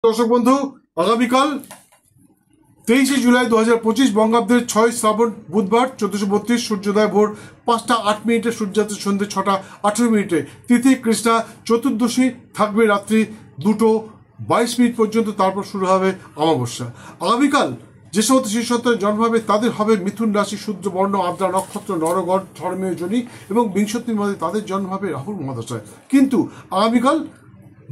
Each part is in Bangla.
দর্শক বন্ধু, আগামীকাল 23শে জুলাই 2025 বঙ্গাব্দের 6 শ্রাবণ বুধবার 1432 সূর্যোদয় ভোর 5টা 8 মিনিটে, সূর্যাস্ত সন্ধ্যে 6টা 18 মিনিটে। তিথি কৃষ্ণা চতুর্দশী, থাকবে রাত্রি 2টো 22 মিনিট পর্যন্ত, তারপর শুরু হবে অমাবস্যা। আগামীকাল যে সমস্ত শিশু সন্তানের জন্ম হবে তাদের হবে মিথুন রাশি, শূদ্র বর্ণ, আদ্রা নক্ষত্র, নরগড়, ধর্মীয় জনি এবং বিংশতির মধ্যে তাদের জন্ম হবে রাহুর মহাদশায়। কিন্তু আগামীকাল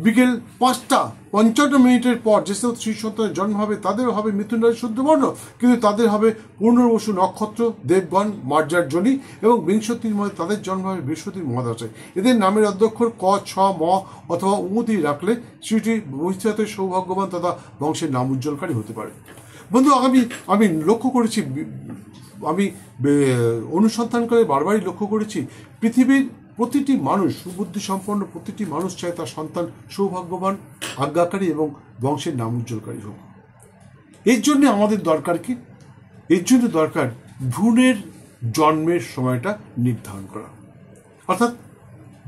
বিকেল 5টা 55 মিনিটের পর যে সমস্ত শিশু সন্তানের জন্ম হবে তাদের হবে মিথুন রাশি, শুদ্ধ বর্ণ, কিন্তু তাদের হবে পূর্ণবসু নক্ষত্র, দেবগণ, মার্জার জনি এবং বিংশতির মধ্যে তাদের জন্ম হবে বৃহস্পতির মহাদশায়। এদের নামের অধ্যক্ষর ক, ছ, ম অথবা উমতি রাখলে শিশুটি ভবিষ্যতে সৌভাগ্যবান তথা বংশের নাম উজ্জ্বলকারী হতে পারে। বন্ধু, আমি লক্ষ্য করেছি, আমি অনুসন্ধান করে বারবারই লক্ষ্য করেছি, পৃথিবীর প্রতিটি মানুষ, সুবুদ্ধি সম্পন্ন প্রতিটি মানুষ চায় তার সন্তান সৌভাগ্যবান, আজ্ঞাকারী এবং বংশের নাম উজ্জ্বলকারী হোক। এর জন্য আমাদের দরকার কি? এর জন্য দরকার ভ্রূণের জন্মের সময়টা নির্ধারণ করা, অর্থাৎ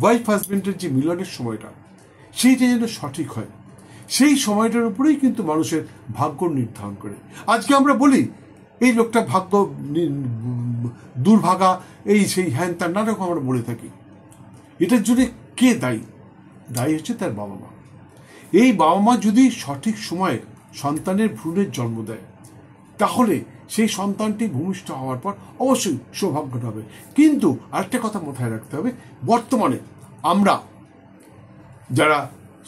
ওয়াইফ হাজবেন্ডের যে মিলনের সময়টা, সেইটা যেন সঠিক হয়। সেই সময়টার উপরেই কিন্তু মানুষের ভাগ্য নির্ধারণ করে। আজকে আমরা বলি এই লোকটা ভাগ্য দুর্ভাগা, এই সেই হ্যান ত্যান নানা রকম আমরা বলে থাকি। এটার জন্য কে দায়ী? দায়ী হচ্ছে তার বাবা মা। এই বাবা মা যদি সঠিক সময়ে সন্তানের ভ্রূণের জন্ম দেয়, তাহলে সেই সন্তানটি ভূমিষ্ঠ হওয়ার পর অবশ্যই সৌভাগ্য হবে। কিন্তু আরেকটা কথা মাথায় রাখতে হবে, বর্তমানে আমরা যারা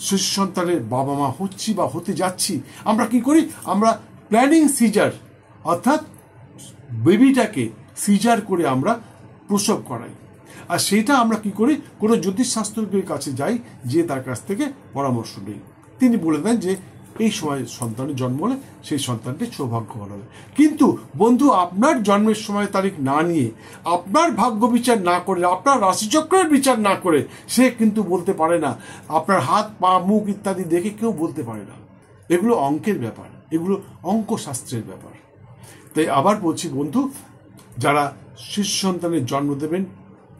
শিশু সন্তানের বাবা মা হচ্ছি বা হতে যাচ্ছি, আমরা কি করি? আমরা প্ল্যানিং সিজার, অর্থাৎ বেবিটাকে সিজার করে আমরা প্রসব করাই। আর সেটা আমরা কি করি? কোনো জ্যোতিষশাস্ত্রজ্ঞের কাছে যাই, যে তার কাছ থেকে পরামর্শ নেই। তিনি বলে দেন যে এই সময় সন্তানের জন্ম হলে সেই সন্তানটি সৌভাগ্যবান হবে। কিন্তু বন্ধু, আপনার জন্মের সময় তারিখ না নিয়ে, আপনার ভাগ্য বিচার না করে, আপনার রাশিচক্রের বিচার না করে সে কিন্তু বলতে পারে না। আপনার হাত, পা, মুখ ইত্যাদি দেখে কেউ বলতে পারে না। এগুলো অঙ্কের ব্যাপার, এগুলো অঙ্কশাস্ত্রের ব্যাপার। তাই আবার বলছি বন্ধু, যারা শিশু সন্তানের জন্ম দেবেন,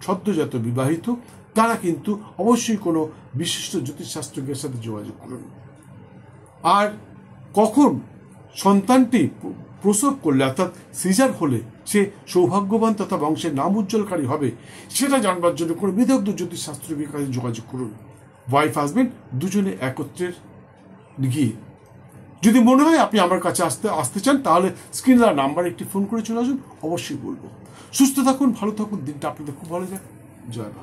সদ্যজাত বিবাহিত, তারা কিন্তু অবশ্যই কোনো বিশিষ্ট জ্যোতিষশাস্ত্রজ্ঞের সাথে যোগাযোগ করুন। আর কখন সন্তানটি প্রসব করলে, অর্থাৎ সিজার হলে সে সৌভাগ্যবান তথা বংশের নাম উজ্জ্বলকারী হবে, সেটা জানবার জন্য কোনো বিদগ্ধ জ্যোতিষশাস্ত্রজ্ঞের কাছে যোগাযোগ করুন। ওয়াইফ হাজবেন্ড দুজনে একত্রে গিয়ে, যদি মনে হয় আপনি আমার কাছে আসতে চান, তাহলে স্ক্রিনের নাম্বার একটি ফোন করে চলে আসুন, অবশ্যই বলবো। সুস্থ থাকুন, ভালো থাকুন, দিনটা আপনাদের খুব ভালো যায়। জয় মা।